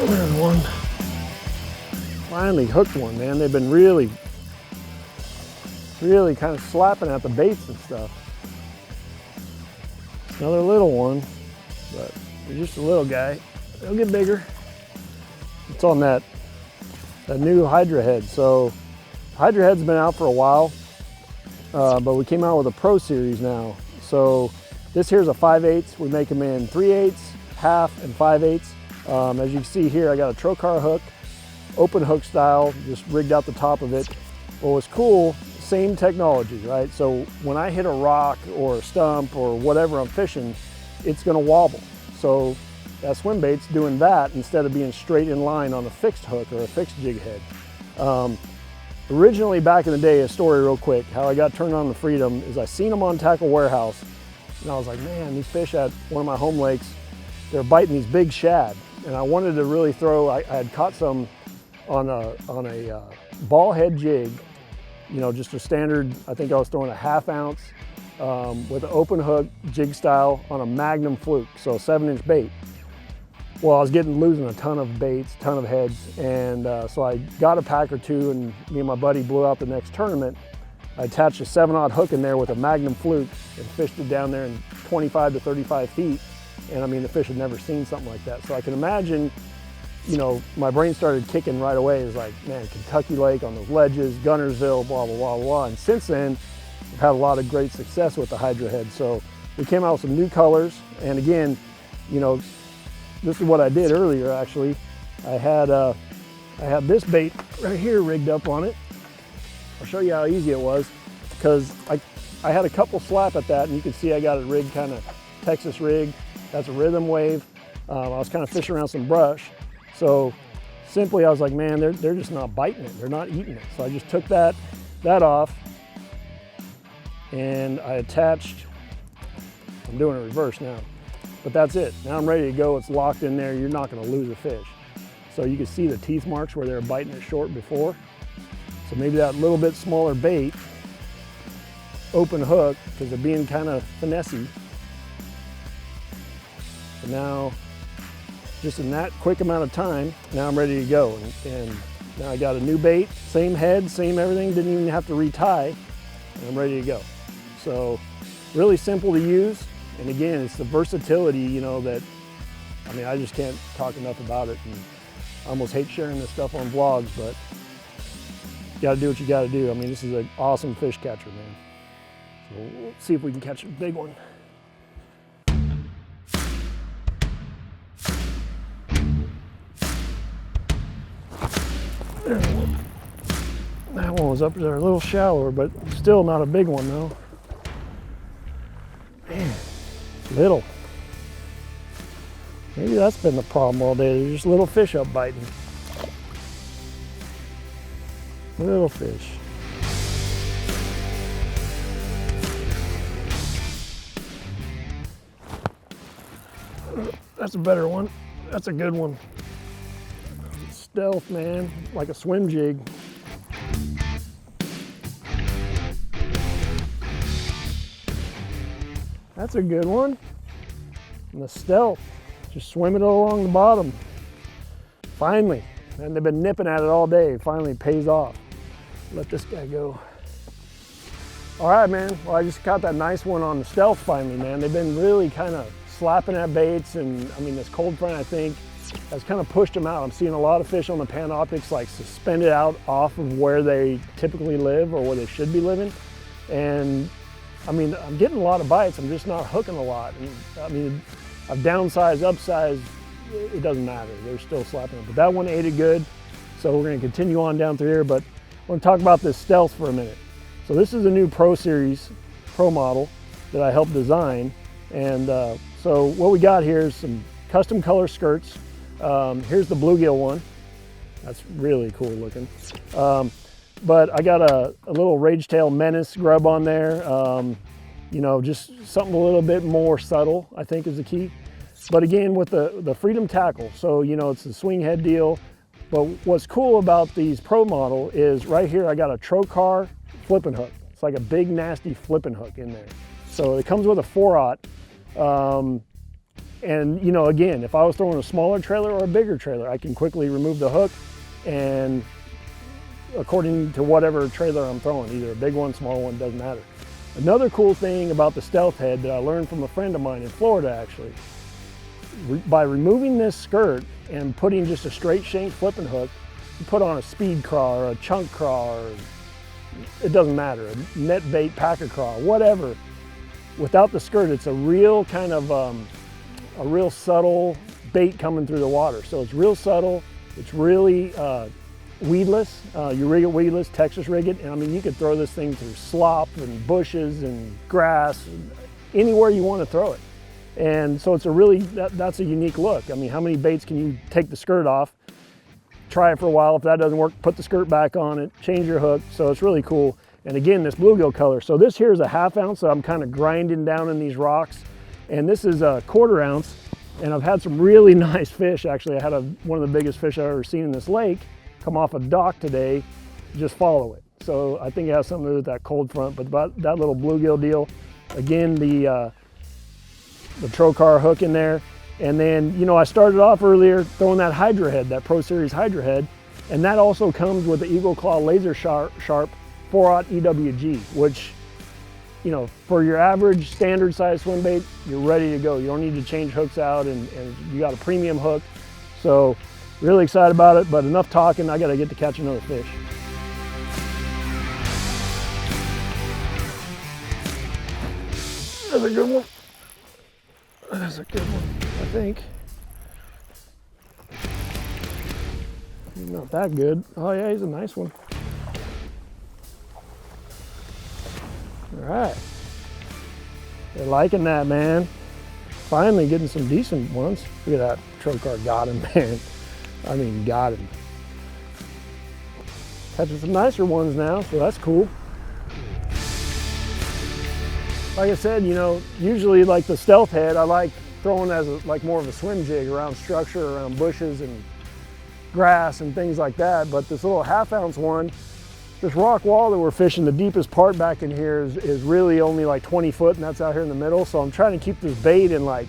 There's one. Finally hooked one, man. They've been really kind of slapping at the baits and stuff. Another little one, but they're just a little guy. They'll get bigger. It's on that new Hydra Head. So Hydra Head's been out for a while, but we came out with a Pro Series now. So this here's a 5/8. We make them in 3/8, half, and 5/8. As you can see here, I got a trocar hook, open hook style, just rigged out the top of it. What was cool, same technology, right? So when I hit a rock or a stump or whatever I'm fishing, it's gonna wobble. So that swim bait's doing that instead of being straight in line on a fixed hook or a fixed jig head. Originally, back in the day, a story real quick, how I got turned on to Freedom is I seen them on Tackle Warehouse, and I was like, man, these fish at one of my home lakes, they're biting these big shad. And I wanted to really throw, I had caught some on a ball head jig, you know, just a standard, I think I was throwing a 1/2 ounce with an open hook jig style on a Magnum fluke, so a 7-inch bait. Well, I was losing a ton of baits, ton of heads, and so I got a pack or two, and me and my buddy blew out the next tournament. I attached a 7/0 hook in there with a Magnum fluke and fished it down there in 25 to 35 feet. And I mean, the fish had never seen something like that. So I can imagine, you know, my brain started kicking right away. It was like, man, Kentucky Lake on those ledges, Gunnersville, blah, blah, blah, blah. And since then, I've had a lot of great success with the Hydra Head. So we came out with some new colors. And again, you know, this is what I did earlier, actually. I had this bait right here rigged up on it. I'll show you how easy it was, because I had a couple slap at that, and you can see I got it rigged kind of Texas rig. That's a rhythm wave. I was kind of fishing around some brush. So simply I was like, man, they're just not biting it. They're not eating it. So I just took that off, and I attached, I'm doing it reverse now, but that's it. Now I'm ready to go. It's locked in there. You're not going to lose a fish. So you can see the teeth marks where they were biting it short before. So maybe that little bit smaller bait, open hook, because they're being kind of finessey. And now, just in that quick amount of time, now I'm ready to go. And now I got a new bait, same head, same everything, didn't even have to retie, and I'm ready to go. So really simple to use. And again, it's the versatility, you know, that, I mean, I just can't talk enough about it. And I almost hate sharing this stuff on vlogs, but you gotta do what you gotta do. I mean, this is an awesome fish catcher, man. So we'll see if we can catch a big one. That one was up there a little shallower, but still not a big one though. Man, little. Maybe that's been the problem all day. There's just little fish up biting. Little fish. That's a better one. That's a good one. Stealth, man, like a swim jig. That's a good one. And the stealth, just swimming along the bottom. Finally, and they've been nipping at it all day. Finally pays off. Let this guy go. All right, man. Well, I just caught that nice one on the stealth finally, man. They've been really kind of slapping at baits, and I mean, this cold front, I think, has kind of pushed them out. I'm seeing a lot of fish on the Panoptics like suspended out off of where they typically live or where they should be living. And I mean, I'm getting a lot of bites. I'm just not hooking a lot. And I mean, I've downsized, upsized, it doesn't matter. They're still slapping it. But that one ate it good. So we're gonna continue on down through here, but I want to talk about this stealth for a minute. So this is a new Pro Series, Pro model that I helped design. And so what we got here is some custom color skirts. Here's the bluegill one. That's really cool looking. But I got a little Ragetail Menace grub on there. You know, just something a little bit more subtle, I think is the key. But again, with the Freedom tackle. So, you know, it's the swing head deal. But what's cool about these Pro model is right here, I got a trocar flipping hook. It's like a big, nasty flipping hook in there. So it comes with a 4/0. And you know, again, if I was throwing a smaller trailer or a bigger trailer, I can quickly remove the hook, and according to whatever trailer I'm throwing, either a big one, small one, doesn't matter. Another cool thing about the Stealth Head that I learned from a friend of mine in Florida, actually, by removing this skirt and putting just a straight shank flipping hook, you put on a speed craw or a chunk craw, or it doesn't matter, a net bait packer craw, whatever. Without the skirt, it's a real kind of a real subtle bait coming through the water. So it's real subtle, it's really weedless. You rig it weedless, Texas rig it, and I mean, you could throw this thing through slop and bushes and grass, anywhere you want to throw it. And so it's a really, that's a unique look. I mean, how many baits can you take the skirt off, try it for a while, if that doesn't work, put the skirt back on it, change your hook, so it's really cool. And again, this bluegill color. So this here is a 1/2 ounce, so I'm kind of grinding down in these rocks. And this is a 1/4 ounce, and I've had some really nice fish. Actually, I had one of the biggest fish I've ever seen in this lake come off a dock today, just follow it. So I think it has something to do with that cold front, but about that little bluegill deal. Again, the trocar hook in there. And then, you know, I started off earlier throwing that Hydra Head, that Pro Series Hydra Head, and that also comes with the Eagle Claw Laser Sharp 4/0 EWG, which, you know, for your average standard size swim bait, you're ready to go. You don't need to change hooks out, and you got a premium hook. So really excited about it, but enough talking, I gotta get to catch another fish. That's a good one. That's a good one, I think. Not that good. Oh yeah, he's a nice one. All right. They're liking that, man. Finally getting some decent ones. Look at that trocar, got him, man. I mean, got him. Catching some nicer ones now, so that's cool. Like I said, you know, usually like the Stealth Head, I like throwing as like more of a swim jig around structure, around bushes and grass and things like that. But this little 1/2 ounce one, this rock wall that we're fishing, the deepest part back in here is really only like 20 foot, and that's out here in the middle. So I'm trying to keep this bait in like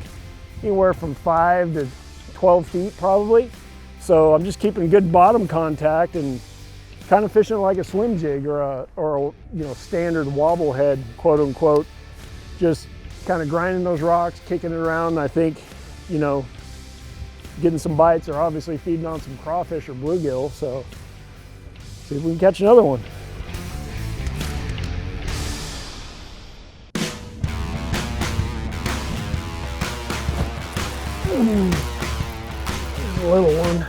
anywhere from 5 to 12 feet probably. So I'm just keeping good bottom contact and kind of fishing like a swim jig or a you know, standard wobble head, quote unquote. Just kind of grinding those rocks, kicking it around. I think, you know, getting some bites, or obviously feeding on some crawfish or bluegill. So see if we can catch another one. There's a little one.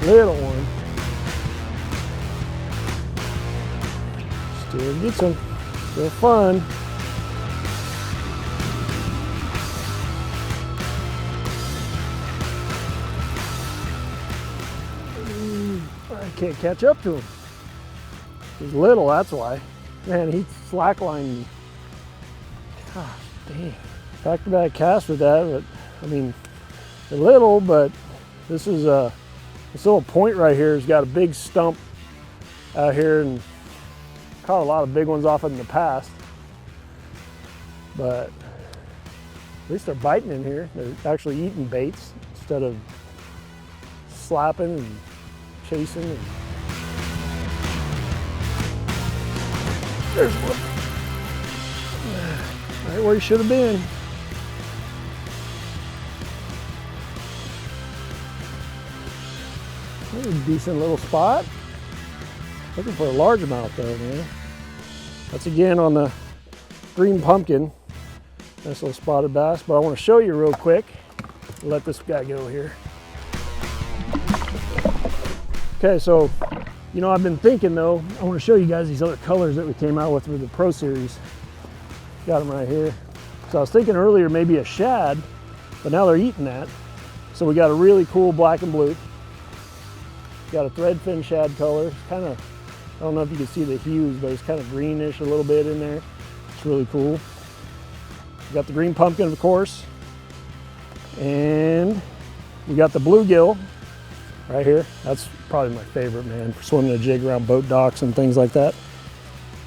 Little one. Still gets them. Still fun. I can't catch up to him. He's little, that's why. Man, he slacklined me. Gosh, dang. Back-to-back cast with that, but I mean, they're little, but this is this little point right here has got a big stump out here, and caught a lot of big ones off it in the past. But at least they're biting in here. They're actually eating baits instead of slapping and chasing. And there's one. Right where he should have been. That's a decent little spot. Looking for a largemouth though, man. That's again on the green pumpkin. Nice little spotted bass, but I want to show you real quick. Let this guy go here. Okay, so, you know, I've been thinking though, I want to show you guys these other colors that we came out with the Pro Series. Got them right here. So I was thinking earlier maybe a shad, but now they're eating that. So we got a really cool black and blue. Got a threadfin shad color. It's kind of, I don't know if you can see the hues, but it's kind of greenish a little bit in there. It's really cool. We got the green pumpkin, of course. And we got the bluegill right here. That's probably my favorite, man, for swimming a jig around boat docks and things like that.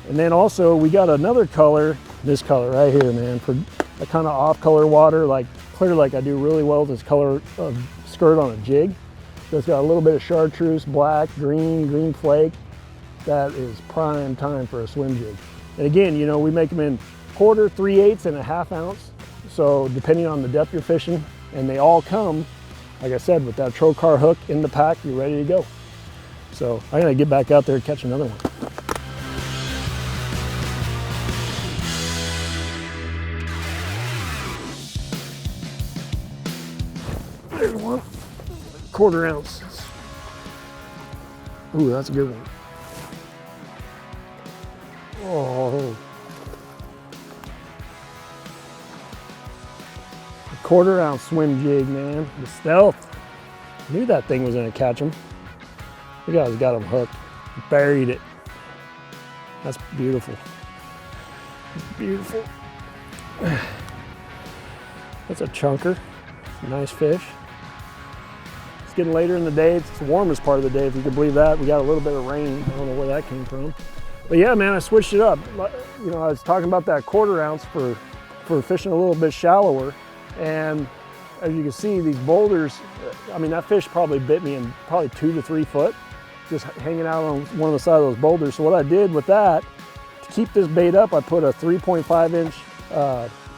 And then also we got another color This color right here, man, for a kind of off color water, like clear, like I do really well with this color of skirt on a jig. So it's got a little bit of chartreuse, black, green flake. That is prime time for a swim jig. And again, you know, we make them in 1/4, 3/8, and a 1/2 ounce. So depending on the depth you're fishing, and they all come, like I said, with that trocar hook in the pack, you're ready to go. So I'm gonna get back out there and catch another one. There's one, 1/4 ounce. Ooh, that's a good one. Oh. 1/4 ounce swim jig, man. The Stealth. I knew that thing was gonna catch him. Look how he's got him hooked. Buried it. That's beautiful. That's beautiful. That's a chunker. Nice fish. It's getting later in the day. It's the warmest part of the day, if you can believe that. We got a little bit of rain. I don't know where that came from. But yeah, man, I switched it up. You know, I was talking about that 1/4 ounce for fishing a little bit shallower. And as you can see, these boulders, I mean, that fish probably bit me in probably 2 to 3 foot, just hanging out on one of the side of those boulders. So what I did with that, to keep this bait up, I put a 3.5 inch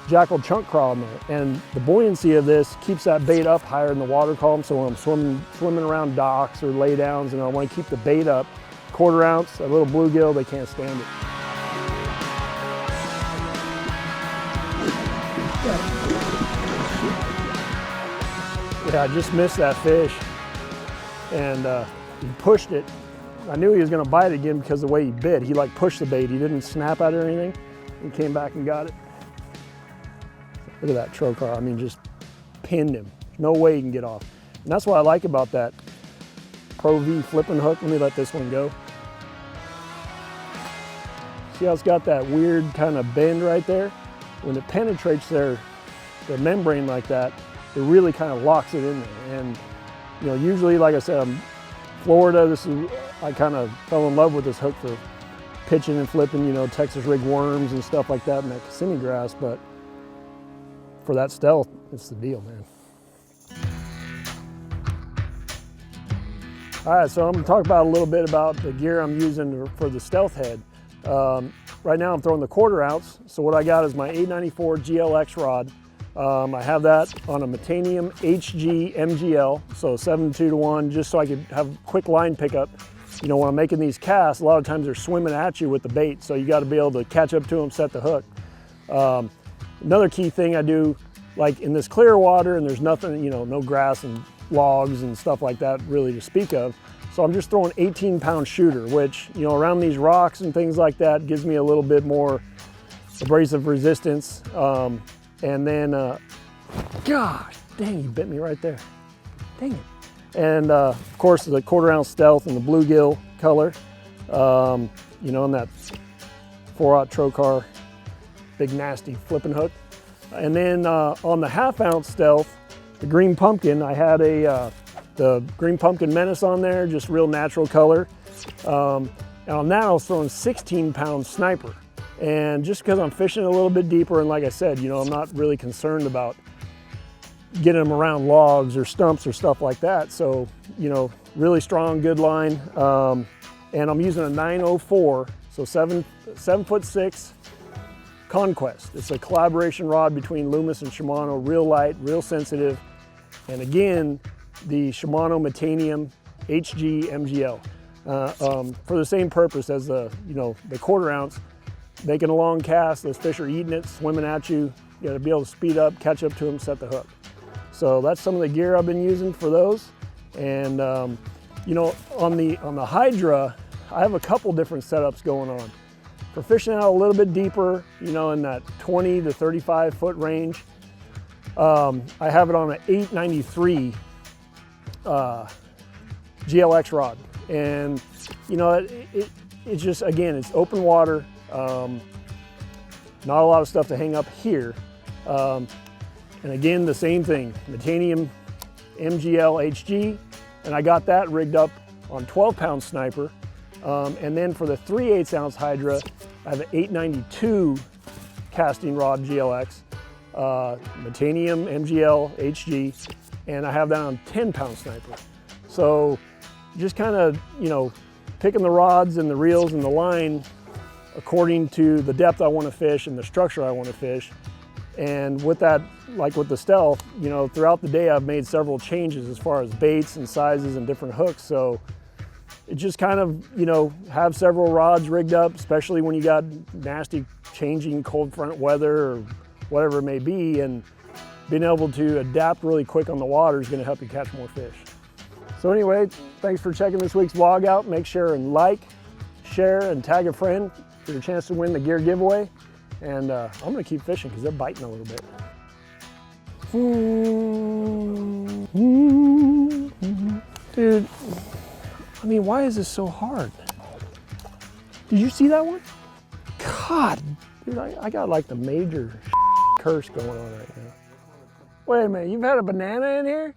jackal chunk crawl in there. And the buoyancy of this keeps that bait up higher in the water column. So when I'm swimming around docks or laydowns and I want to keep the bait up, 1/4 ounce, a little bluegill, they can't stand it. Yeah, I just missed that fish, and he pushed it. I knew he was gonna bite again because of the way he bit. He like pushed the bait. He didn't snap at it or anything. He came back and got it. Look at that trocar. I mean, just pinned him. No way he can get off. And that's what I like about that Pro V flipping hook. Let me let this one go. See how it's got that weird kind of bend right there? When it penetrates their membrane like that, it really kind of locks it in there. And you know, usually, like I said, I'm Florida. I kind of fell in love with this hook for pitching and flipping, you know, Texas rig worms and stuff like that in that Kissimmee grass. But for that Stealth, it's the deal, man. All right, so I'm gonna talk about a little bit about the gear I'm using for the Stealth head. Right now I'm throwing the 1/4 ounce. So what I got is my 894 GLX rod. I have that on a Metanium HG MGL, so 7:2-to-1, just so I could have quick line pickup. You know, when I'm making these casts, a lot of times they're swimming at you with the bait, so you got to be able to catch up to them, set the hook. Another key thing I do, like in this clear water, and there's nothing, you know, no grass and logs and stuff like that really to speak of. So I'm just throwing 18-pound shooter, which, you know, around these rocks and things like that gives me a little bit more abrasive resistance. And then, gosh, dang, he bit me right there. Dang it. And of course, the 1/4 ounce Stealth in the bluegill color, you know, and that 4/0 trocar, big nasty flipping hook. And then on the 1/2 ounce Stealth, the green pumpkin, I had the green pumpkin menace on there, just real natural color. And on that I was throwing 16-pound sniper. And just because I'm fishing a little bit deeper, and like I said, you know, I'm not really concerned about getting them around logs or stumps or stuff like that. So, you know, really strong, good line. And I'm using a 904, so 7'6" Conquest. It's a collaboration rod between Loomis and Shimano, real light, real sensitive. And again, the Shimano Metanium HG MGL for the same purpose as the, you know, the 1/4 ounce. Making a long cast, those fish are eating it, swimming at you. You gotta be able to speed up, catch up to them, set the hook. So that's some of the gear I've been using for those. And you know, on the Hydra, I have a couple different setups going on. For fishing out a little bit deeper, you know, in that 20 to 35 foot range, I have it on an 893 GLX rod. And you know, it's just, again, it's open water. Not a lot of stuff to hang up here. And again, the same thing, Metanium MGL HG, and I got that rigged up on 12-pound sniper. And then for the 3/8 ounce Hydra, I have an 892 casting rod GLX, Titanium MGL HG, and I have that on 10-pound sniper. So just kind of, you know, picking the rods and the reels and the line according to the depth I want to fish and the structure I want to fish. And with that, like with the Stealth, you know, throughout the day I've made several changes as far as baits and sizes and different hooks. So it just kind of, you know, have several rods rigged up, especially when you got nasty changing cold front weather or whatever it may be, and being able to adapt really quick on the water is going to help you catch more fish. So anyway, thanks for checking this week's vlog out. Make sure and like, share, and tag a friend for your chance to win the gear giveaway. And I'm going to keep fishing because they're biting a little bit. Dude, I mean, why is this so hard? Did you see that one? God, dude, I got like the major curse going on right now. Wait a minute, you've had a banana in here?